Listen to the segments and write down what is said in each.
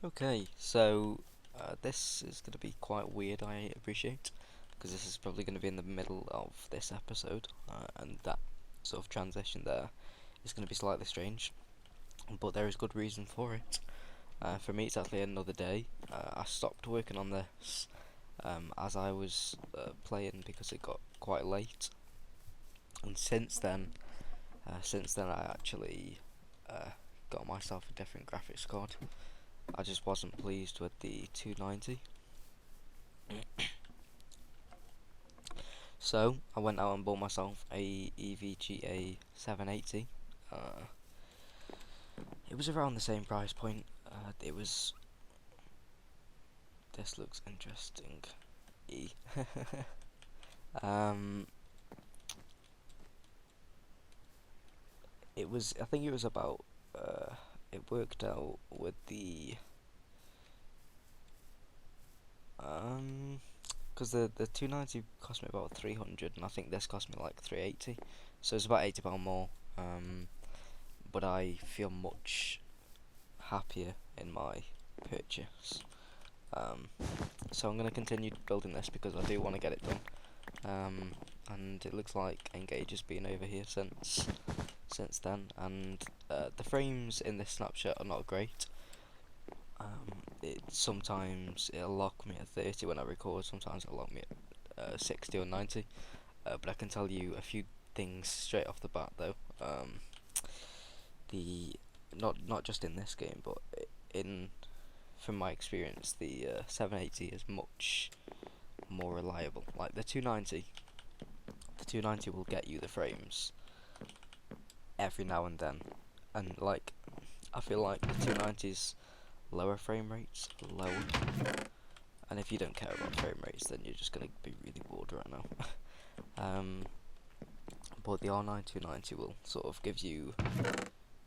Okay, so this is going to be quite weird, I appreciate, because this is probably going to be in the middle of this episode, and that sort of transition there is going to be slightly strange, but there is good reason for it. For me, it's actually another day. I stopped working on this as I was playing because it got quite late, and since then I actually got myself a different graphics card. I just wasn't pleased with the 290. So I went out and bought myself a EVGA 780. Uh, it was around the same price point. It was. This looks interesting. E. um, it was. I think it was about. It worked out with the. Because the 290 cost me about 300, and I think this cost me like 380. So it's about £80 more. But I feel much happier in my purchase. So I'm going to continue building this because I do want to get it done. And it looks like Engage has been over here since then, and the frames in this snapshot are not great. Sometimes it'll lock me at 30 when I record, sometimes it'll lock me at 60 or 90, but I can tell you a few things straight off the bat though. The not just in this game, but in from my experience, the 780 is much more reliable. Like the 290 will get you the frames every now and then, and like I feel like the 290's lower frame rates are lower, and if you don't care about frame rates, then you're just gonna be really bored right now. But the R9 290 will sort of give you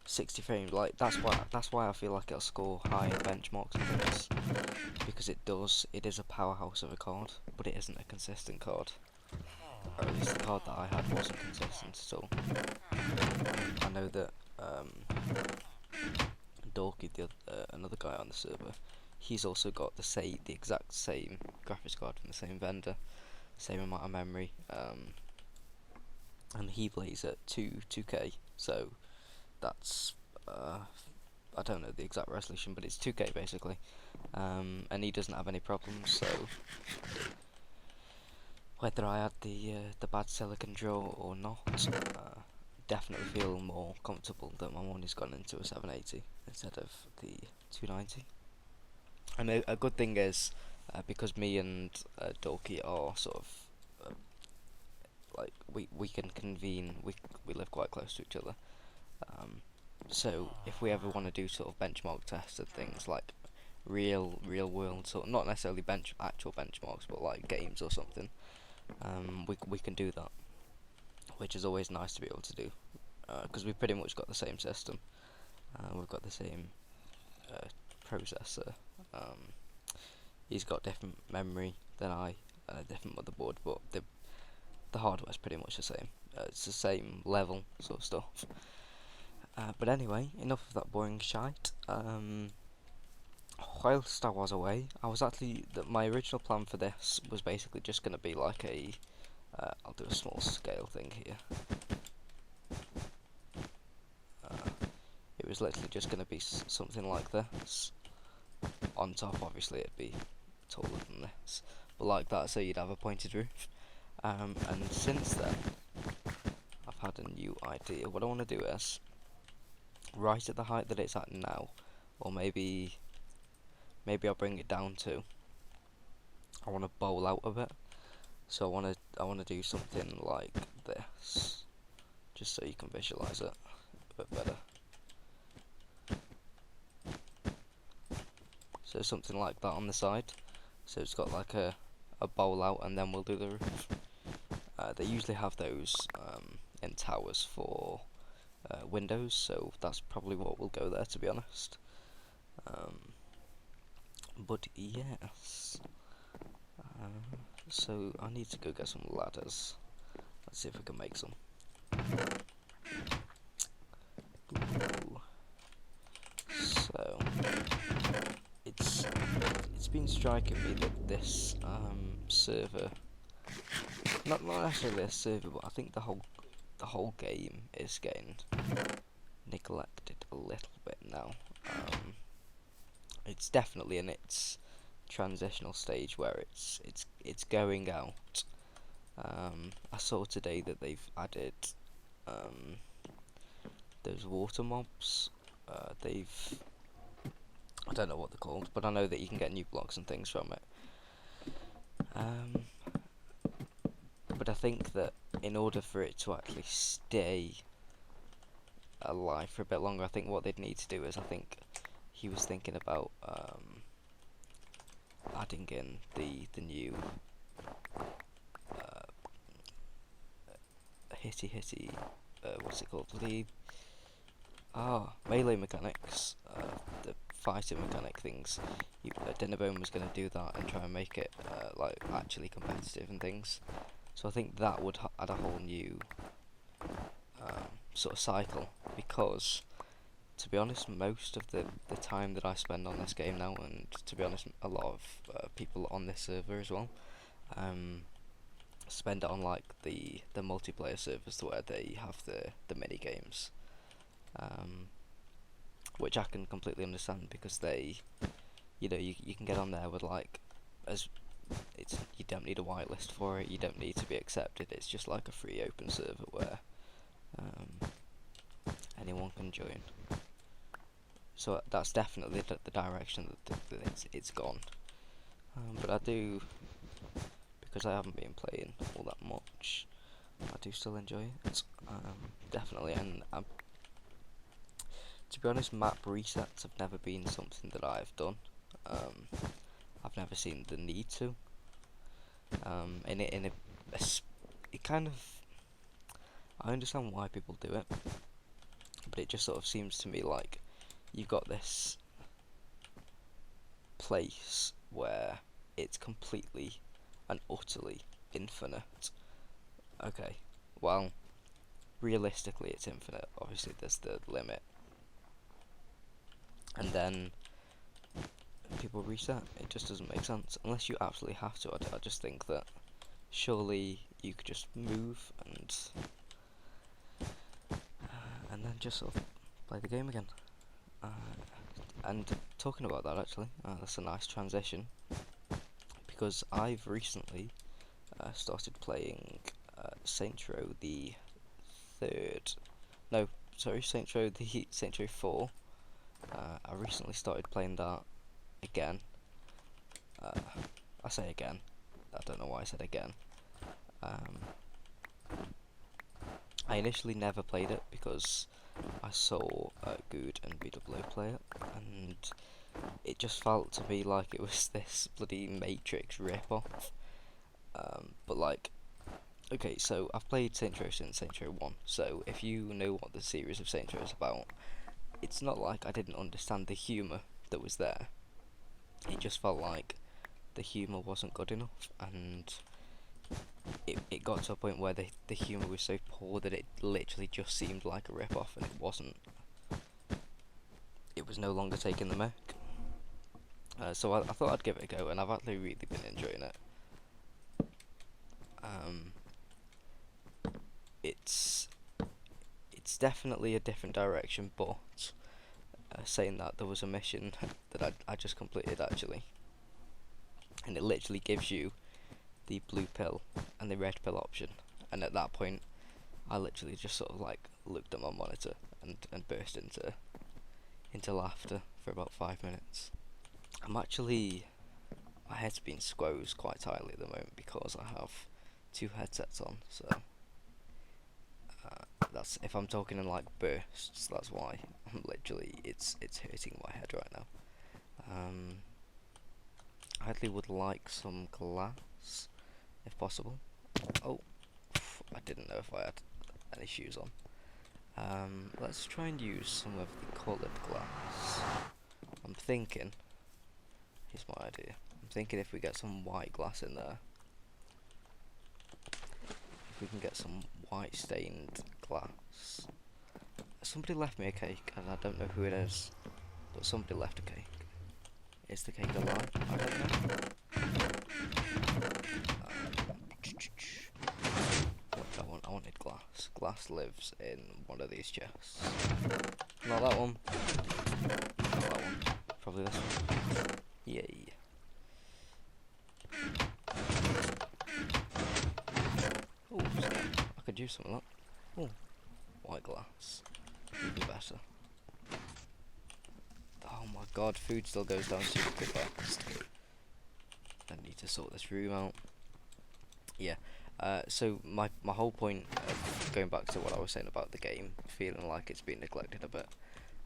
60 frames. Like that's why I feel like it'll score high in benchmarks and things, because it is a powerhouse of a card, but it isn't a consistent card, or at least the card that I had wasn't consistent at all. I know that Dorky, another guy on the server, he's also got the exact same graphics card from the same vendor, same amount of memory, and he plays at 2K, so that's I don't know the exact resolution, but it's 2K basically, and he doesn't have any problems. So whether I had the bad silicon draw or not, definitely feel more comfortable that my money's gone into a 780 instead of the 290. And a good thing is, because me and Dorky are sort of like we can convene. We live quite close to each other. So if we ever want to do sort of benchmark tests and things like real world, sort of not necessarily actual benchmarks, but like games or something, we can do that, which is always nice to be able to do, because we've pretty much got the same system. We've got the same processor. He's got different memory than I, and a different motherboard, but the hardware's pretty much the same. It's the same level sort of stuff. But anyway, enough of that boring shite. Whilst I was away, I was actually my original plan for this was basically just going to be like a. I'll do a small scale thing here. It was literally just going to be something like this. On top, obviously, it'd be taller than this, but like that, so you'd have a pointed roof. And since then, I've had a new idea. What I want to do is, right at the height that it's at now, or maybe I'll bring it down to. I want to bowl out a bit, so I want to do something like this, just so you can visualize it a bit better. So something like that on the side. So it's got like a bowl out, and then we'll do the roof. They usually have those in towers for windows, so that's probably what will go there, to be honest. But yes, so I need to go get some ladders. Let's see if we can make some. Ooh. So it's been striking me that this server, not necessarily this server, but I think the whole game is getting neglected a little bit now. It's definitely in its transitional stage where it's going out. I saw today that they've added um, those water mobs. They've I don't know what they're called, but I know that you can get new blocks and things from it. Um, but I think that in order for it to actually stay alive for a bit longer, I think what they'd need to do is, I think he was thinking about adding in the new uh, hitty what's it called? Melee mechanics, the fighting mechanic things. Dinnerbone was going to do that and try and make it like actually competitive and things. So I think that would add a whole new sort of cycle, because to be honest, most of the time that I spend on this game now, and to be honest, a lot of people on this server as well, spend it on like the multiplayer servers to where they have the mini games, which I can completely understand, because they, you can get on there with like, as you don't need a whitelist for it, you don't need to be accepted. It's just like a free open server where anyone can join. So that's definitely the direction that it's gone. But I do, because I haven't been playing all that much, I do still enjoy it. Definitely, and to be honest, map resets have never been something that I've done. I've never seen the need to. It kind of, I understand why people do it, but it just sort of seems to me like you've got this place where it's completely and utterly infinite. Okay, well, realistically it's infinite. Obviously there's the limit, and then people reset. It just doesn't make sense unless you absolutely have to. I just think that surely you could just move and then just sort of play the game again. And talking about that, actually, that's a nice transition, because I've recently started playing Saints Row the third. No, sorry, Saints Row 4. I recently started playing that again. I say again. I don't know why I said again. I initially never played it because I saw Good and BWO play it, and it just felt to me like it was this bloody Matrix rip-off. But like, okay, so I've played Saints Row since Saints Row 1, so if you know what the series of Saints Row is about, it's not like I didn't understand the humour that was there. It just felt like the humour wasn't good enough, and it got to a point where the humour was so poor that it literally just seemed like a rip-off, and it wasn't. It was no longer taking the mick. So I thought I'd give it a go, and I've actually really been enjoying it. It's definitely a different direction, but saying that, there was a mission that I just completed actually, and it literally gives you the blue pill and the red pill option, and at that point I literally just sort of like looked at my monitor and burst into laughter for about 5 minutes. My head's been squozed quite tightly at the moment because I have 2 headsets on, so that's, if I'm talking in like bursts, that's why. I'm literally, it's hurting my head right now. I actually would like some glass, if possible. Oh, I didn't know if I had any shoes on. Let's try and use some of the coloured glass. I'm thinking, here's my idea. I'm thinking if we get some white glass in there, if we can get some white stained glass. Somebody left me a cake, and I don't know who it is, but somebody left a cake. Is the cake alive? I don't know. What do I want? I wanted glass. Glass lives in one of these chests. Not that one. Not that one. Probably this one. Yay. Oh, I could use some of that. Oh, white glass. Even better. Oh my god, food still goes down super fast. I need to sort this room out. Yeah. So my whole point of going back to what I was saying about the game, feeling like it's been neglected a bit.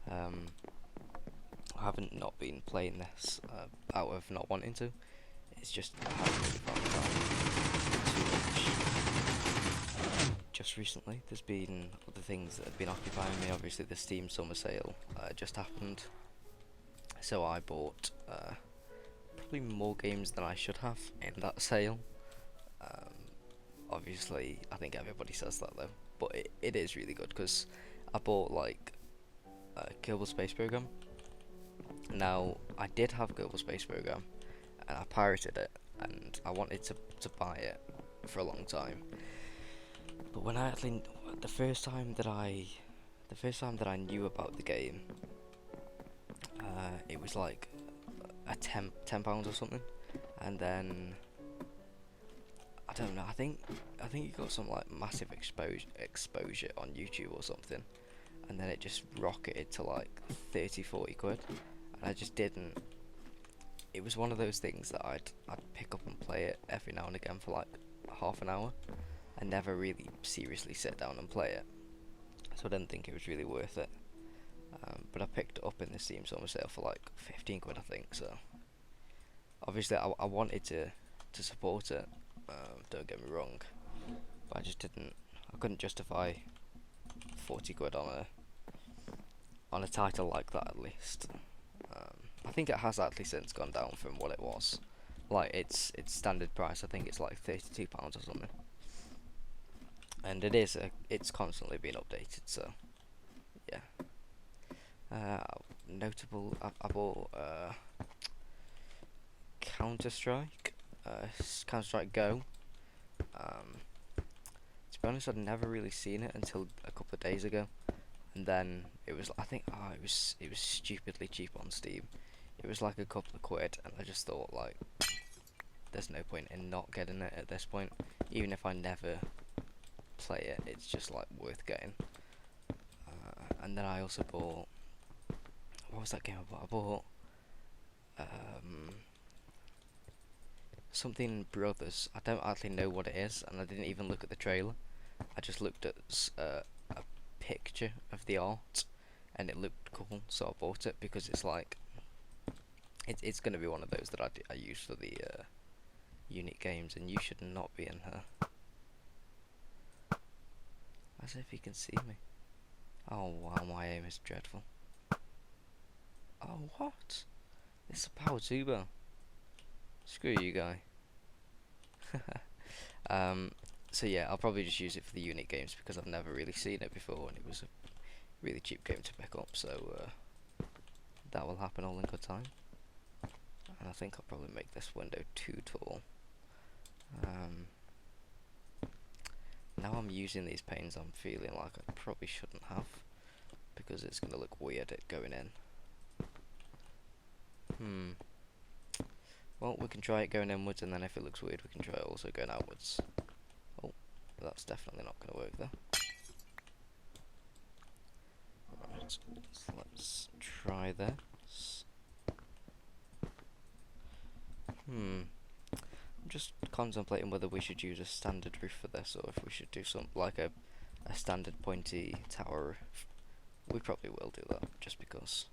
I haven't not been playing this out of not wanting to. It's just I haven't really found time too much. Just recently, there's been other things that have been occupying me. Obviously, the Steam summer sale just happened, so I bought probably more games than I should have in that sale. Obviously, I think everybody says that though, but it is really good because I bought like Kerbal Space Program. Now, I did have Kerbal Space Program, and I pirated it, and I wanted to buy it for a long time. But when I actually, the first time that I knew about the game, it was like a £10 or something, and then I don't know. I think it got some like massive exposure on YouTube or something, and then it just rocketed to like 30-40 quid, and I just didn't. It was one of those things that I'd pick up and play it every now and again for like half an hour, and never really seriously sit down and play it. So I didn't think it was really worth it. But I picked it up in the Steam summer sale for like 15 quid, I think. So obviously I wanted to support it. Don't get me wrong, but I just didn't. I couldn't justify 40 quid on a title like that at least. I think it has actually since gone down from what it was. Like its standard price, I think it's like £32 or something. And it's constantly being updated. So yeah. Notable. I bought Counter-Strike, Counter-Strike Go. To be honest, I'd never really seen it until a couple of days ago, and then it was. I think it was stupidly cheap on Steam. It was like a couple of quid, and I just thought like, there's no point in not getting it at this point. Even if I never play it, it's just like worth getting. And then I also bought. What was that game I bought? I bought something Brothers. I don't actually know what it is, and I didn't even look at the trailer. I just looked at a picture of the art, and it looked cool, so I bought it because it's like it's gonna be one of those that I use for the unique games, and you should not be in her. As if you can see me. Oh wow, my aim is dreadful. Oh what? It's a power tuber. Screw you, guy. So yeah, I'll probably just use it for the unique games because I've never really seen it before, and it was a really cheap game to pick up. So that will happen all in good time. And I think I'll probably make this window too tall. Now I'm using these panes, I'm feeling like I probably shouldn't have, because it's gonna look weird it going in. Well, we can try it going inwards, and then if it looks weird, we can try it also going outwards. Oh, that's definitely not going to work though. Right, so let's try this. I'm just contemplating whether we should use a standard roof for this, or if we should do something like a standard pointy tower roof. We probably will do that, just because.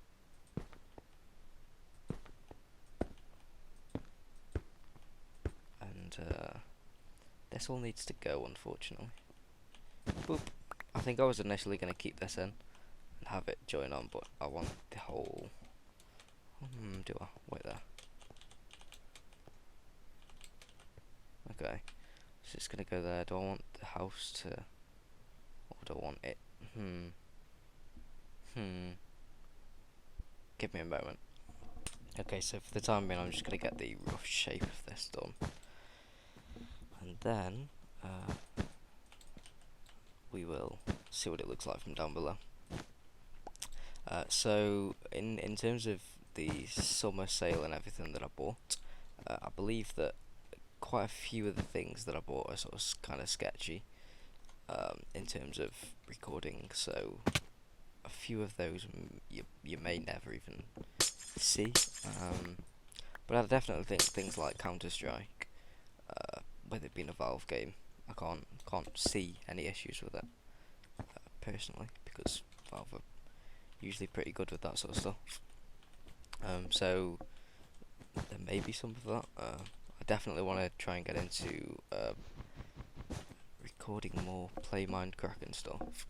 This all needs to go, unfortunately. Boop. I think I was initially going to keep this in and have it join on, but I want the whole. Do I? Wait there. Okay. So it's going to go there. Do I want the house to. Or do I want it? Give me a moment. Okay, so for the time being, I'm just going to get the rough shape of this done, and then we will see what it looks like from down below. So in terms of the summer sale and everything that I bought, I believe that quite a few of the things that I bought are sort of kind of sketchy in terms of recording. So a few of those you may never even see. But I definitely think things like Counter-Strike, with it being a Valve game, I can't see any issues with it personally, because Valve are usually pretty good with that sort of stuff. So there may be some of that. I definitely want to try and get into recording more play Minecraft and stuff.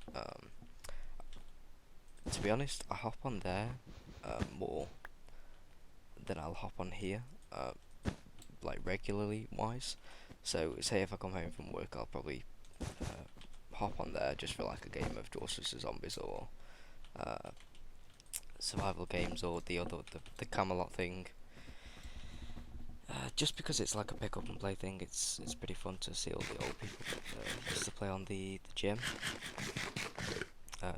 To be honest, I hop on there more than I'll hop on here, like regularly wise. So say if I come home from work, I'll probably hop on there just for like a game of Dwarfs vs Zombies, or survival games, or the Camelot thing. Just because it's like a pick up and play thing, it's pretty fun to see all the old people that used to play on the gym.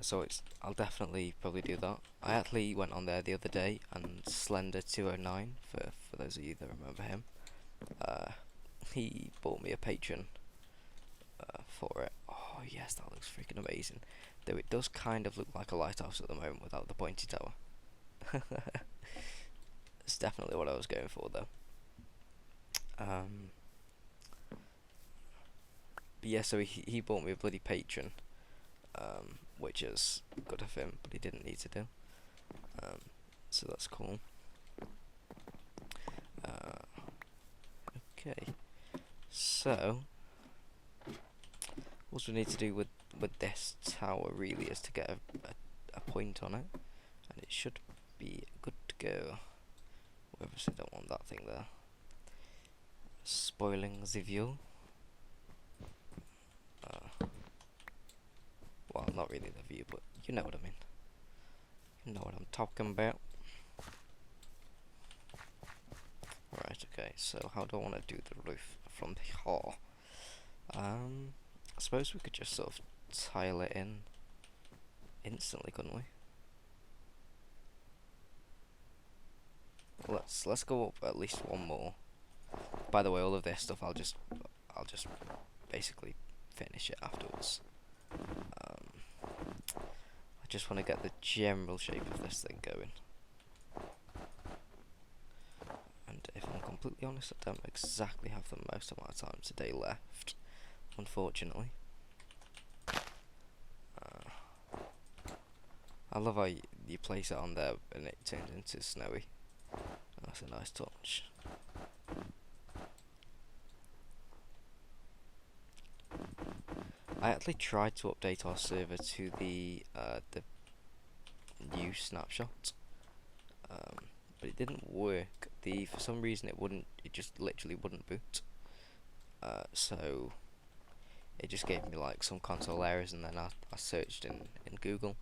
So I'll definitely probably do that. I actually went on there the other day, and Slender209, for those of you that remember him, he bought me a patron for it. Oh yes, that looks freaking amazing. Though it does kind of look like a lighthouse at the moment without the pointy tower. It's definitely what I was going for though. But yeah, so he bought me a bloody patron, which is good of him, but he didn't need to do. So that's cool. Okay, so what we need to do with this tower really is to get a point on it, and it should be good to go. We obviously don't want that thing there spoiling the view. Well, not really the view, but you know what I mean. You know what I'm talking about. Right, okay, so how do I want to do the roof from here? I suppose we could just sort of tile it in instantly, couldn't we? Let's go up at least one more. By the way, all of this stuff I'll just basically finish it afterwards. I just want to get the general shape of this thing going. And if I'm completely honest, I don't exactly have the most amount of time today left, unfortunately. I love how you place it on there and it turns into snowy. That's a nice touch. I actually tried to update our server to the new snapshot, but it didn't work. For some reason it just literally wouldn't boot. So it just gave me like some console errors, and then I searched in Google,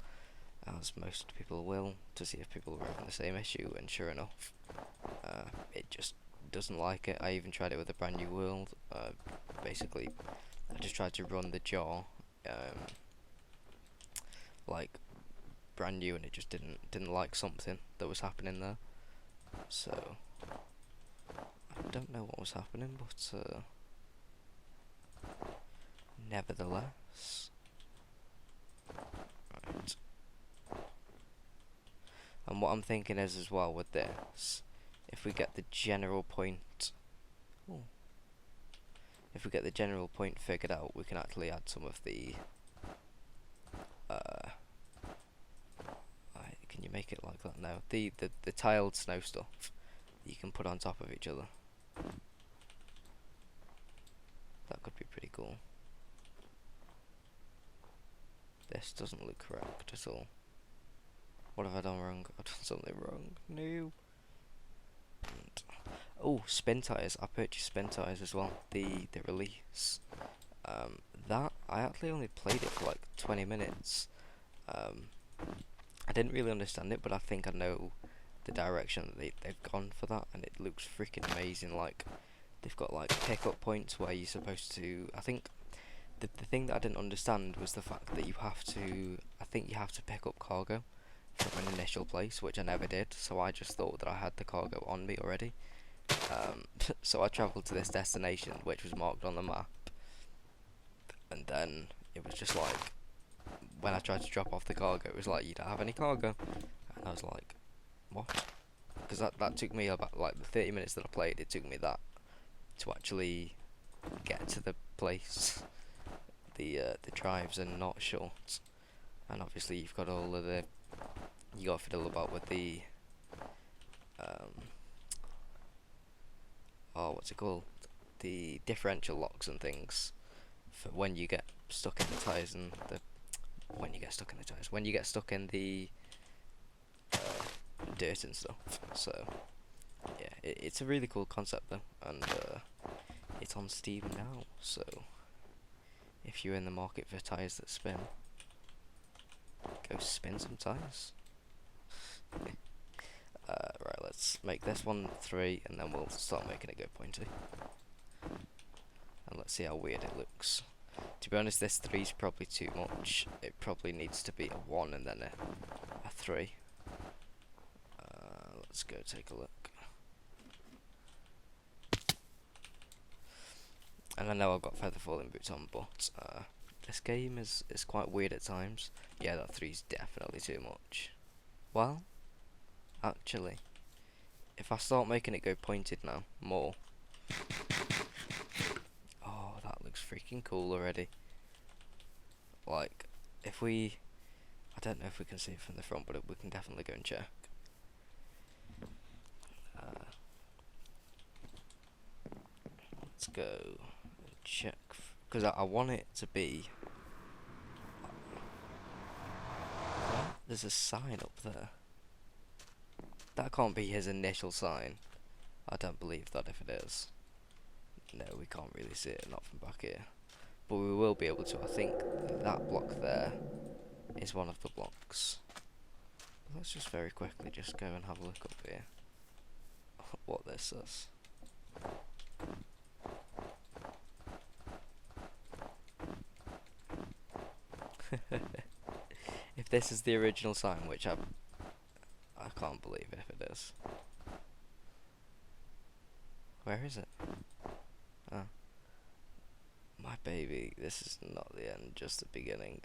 as most people will, to see if people were having the same issue, and sure enough, it just doesn't like it. I even tried it with a brand new world. Basically, I just tried to run the jar, like brand new, and it just didn't like something that was happening there. So I don't know what was happening, but nevertheless, right. And what I'm thinking is as well with this, if we get the general point, ooh, if we get the general point figured out, we can actually add some of the can you make it like that now? The tiled snow stuff you can put on top of each other. That could be pretty cool. This doesn't look correct at all. What have I done wrong? I've done something wrong. No. And, oh, spin tires. I purchased spin tires as well. The release. That I actually only played it for like 20 minutes. I didn't really understand it, but I think I know the direction that they've gone for that, and it looks freaking amazing. Like, they've got like pickup points where you're supposed to. I think the thing that I didn't understand was the fact that you have to. I think you have to pick up cargo from an initial place, which I never did. So I just thought that I had the cargo on me already. So I travelled to this destination, which was marked on the map, and then it was just like, when I tried to drop off the cargo, it was like, you don't have any cargo, and I was like, what? Because that took me about like the 30 minutes that I played. It took me that to actually get to the place. The drives are not short, and obviously you've got all of the, you got to fiddle about with the oh, what's it called, the differential locks and things for when you get stuck in the tires, and the when you get stuck in the dirt and stuff. So yeah, it's a really cool concept though, and it's on Steam now. So if you're in the market for tires that spin, go spin some tires. Right, let's make this one 3, and then we'll start making it go pointy. And let's see how weird it looks. To be honest, this 3 is probably too much. It probably needs to be a 1 and then a 3. Let's go take a look. And I know I've got feather falling boots on, but this game is quite weird at times. Yeah, that 3 is definitely too much. Well, actually, if I start making it go pointed now, more. Oh, that looks freaking cool already. Like, if we, I don't know if we can see it from the front, but we can definitely go and check. Let's go and check, because I want it to be. There's a sign up there. That can't be his initial sign. I don't believe that if it is. No, we can't really see it, not from back here. But we will be able to. I think that block there is one of the blocks. But let's just very quickly just go and have a look up here. What this is. If this is the original sign, which I can't believe it if it is. Where is it? Oh. My baby, this is not the end, just the beginning.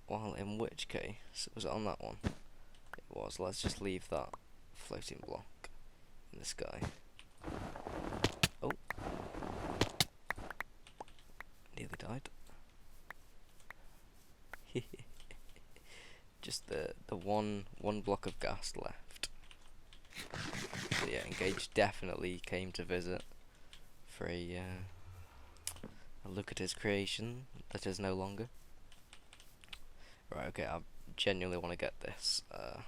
Well, in which case, was it on that one? It was. Let's just leave that floating block in the sky. Oh. Nearly died. Just the one block of gas left. So yeah, Engage definitely came to visit for a look at his creation that is no longer. Right, okay, I genuinely want to get this a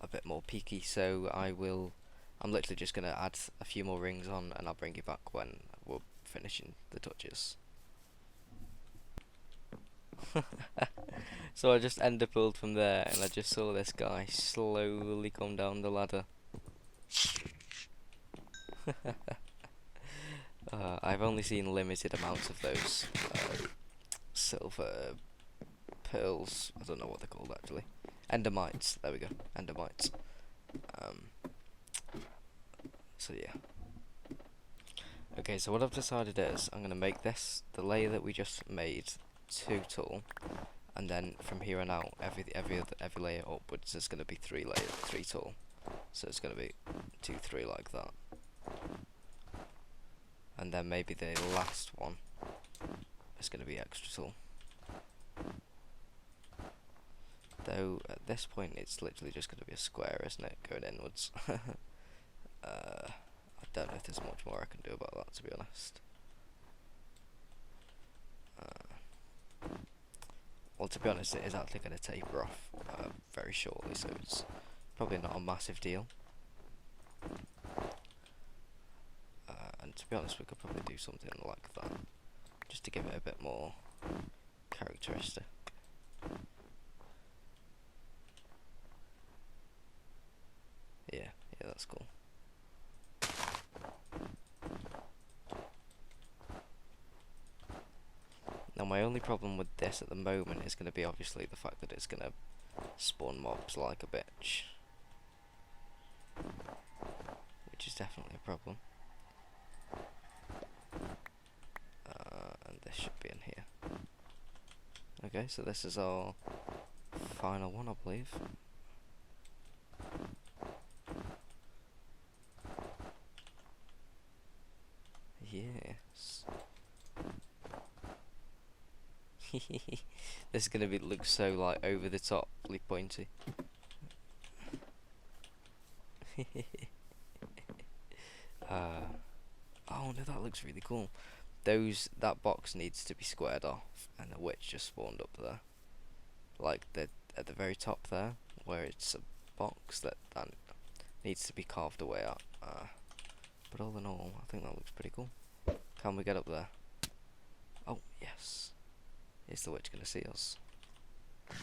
bit more peaky, so I'm literally just going to add a few more rings on, and I'll bring you back when we're finishing the touches. So I just ender pulled from there, and I just saw this guy slowly come down the ladder. I've only seen limited amounts of those silver pearls. I don't know what they're called actually. Endermites. There we go. Endermites. So yeah. Okay, so what I've decided is I'm gonna make this the layer that we just made 2 tall, and then from here on out, every layer upwards is gonna be 3 tall. So it's gonna be 2, 3 like that, and then maybe the last one is gonna be extra tall. Though at this point it's literally just gonna be a square, isn't it, going inwards? I don't know if there's much more I can do about that, to be honest. Well, to be honest, it is actually going to taper off very shortly, so it's probably not a massive deal. And to be honest, we could probably do something like that, just to give it a bit more characteristic. my only problem with this at the moment is going to be obviously the fact that it's going to spawn mobs like a bitch, which is definitely a problem. And this should be in here. Okay, so this is our final one, I believe. Yes. This is gonna look so like over the toply pointy. Oh no, that looks really cool. That box needs to be squared off, and the witch just spawned up there, like at the very top there, where it's a box that needs to be carved away at. But all in all, I think that looks pretty cool. Can we get up there? Oh yes. Is the witch gonna see us? I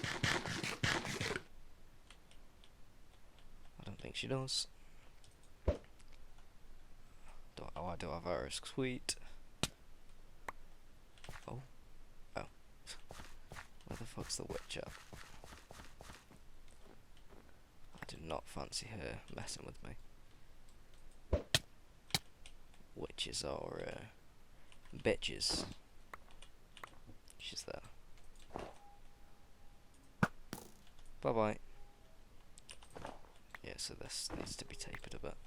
don't think she does. Oh, I do have her. Sweet. Oh. Oh. Where the fuck's the witch at? I do not fancy her messing with me. Witches are bitches. She's there. Bye bye. Yeah, so this needs to be tapered a bit.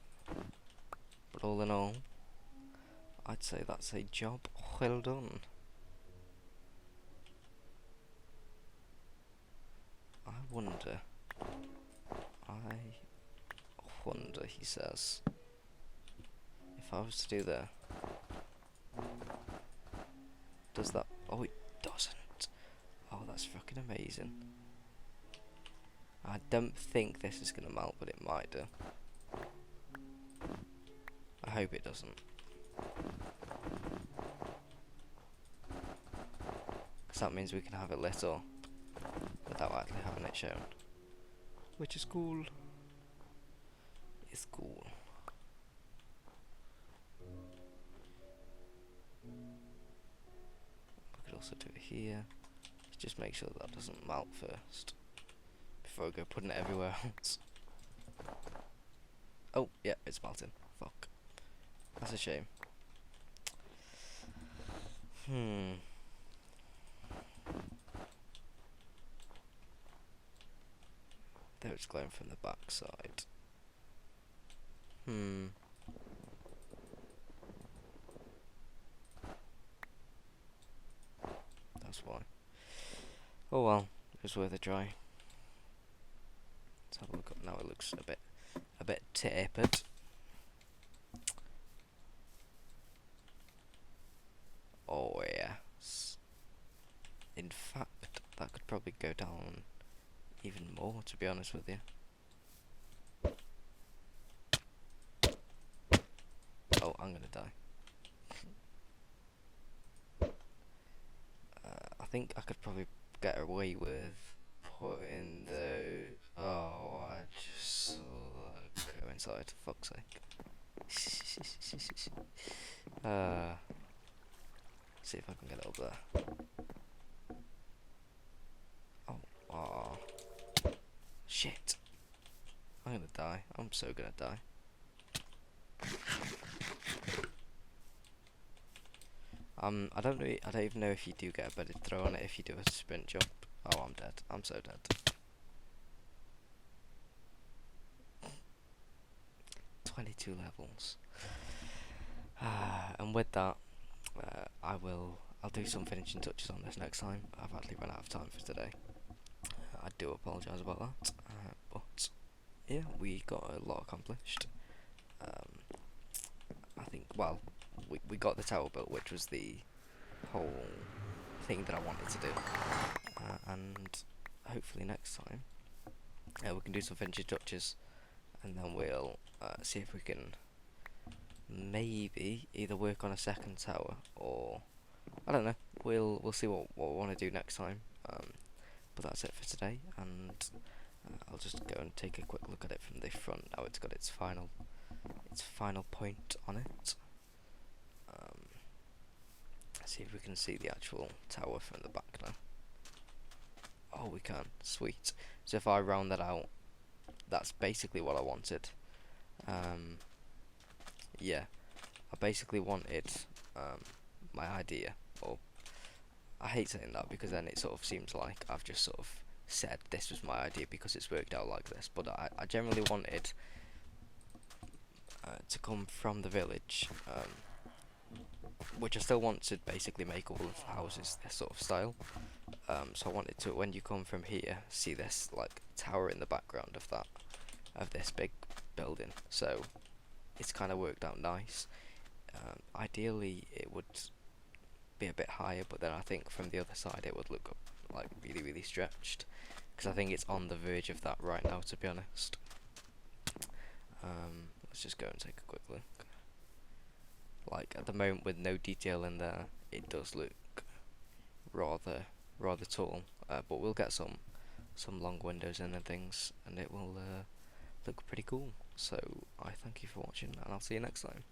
But all in all, I'd say that's a job well done. I wonder, he says, if I was to do there, does that? Oh, it doesn't. Oh, that's fucking amazing. I don't think this is gonna melt, but it might do. I hope it doesn't. Because that means we can have it lit up without actually having it shown. Which is cool. It's cool. We could also do it here. Just make sure that doesn't melt first before I go putting it everywhere else. Oh, yeah, it's melting. Fuck. That's a shame. There it's glowing from the back side. That's why. Oh well, it was worth a try. Let's have a look up now. It looks a bit tapered. Oh yes. In fact, that could probably go down even more, to be honest with you. Oh, I'm gonna die. I think I could probably get away with putting the... Oh, I just saw that go inside, for fuck's sake. See if I can get it up there. Oh, shit. I'm gonna die. I'm so gonna die. I don't even know if you do get a better throw on it if you do a sprint jump. Oh, I'm dead. I'm so dead. 22 levels. And with that, I'll do some finishing touches on this next time. I've actually run out of time for today. I do apologise about that. But yeah, we got a lot accomplished. I think, well, we got the tower built, which was the whole thing that I wanted to do. And hopefully next time we can do some finishing touches, and then we'll see if we can maybe either work on a second tower, or I don't know. We'll see what we want to do next time. But that's it for today, and I'll just go and take a quick look at it from the front. Now it's got its final point on it. Let's see if we can see the actual tower from the back now. Oh, we can. Sweet. So if I round that out, that's basically what I wanted. Yeah, I basically wanted my idea, or I hate saying that because then it sort of seems like I've just sort of said this was my idea because it's worked out like this, but I generally wanted to come from the village, which I still want to basically make all of the houses this sort of style. So I wanted to, when you come from here, see this like tower in the background of that, of this big building. So it's kind of worked out nice. Ideally, it would be a bit higher, but then I think from the other side it would look like really, really stretched, because I think it's on the verge of that right now, to be honest. Let's just go and take a quick look. Like at the moment, with no detail in there, it does look rather tall. But we'll get some long windows in and things, and it will look pretty cool. So I thank you for watching, and I'll see you next time.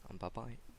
And bye bye.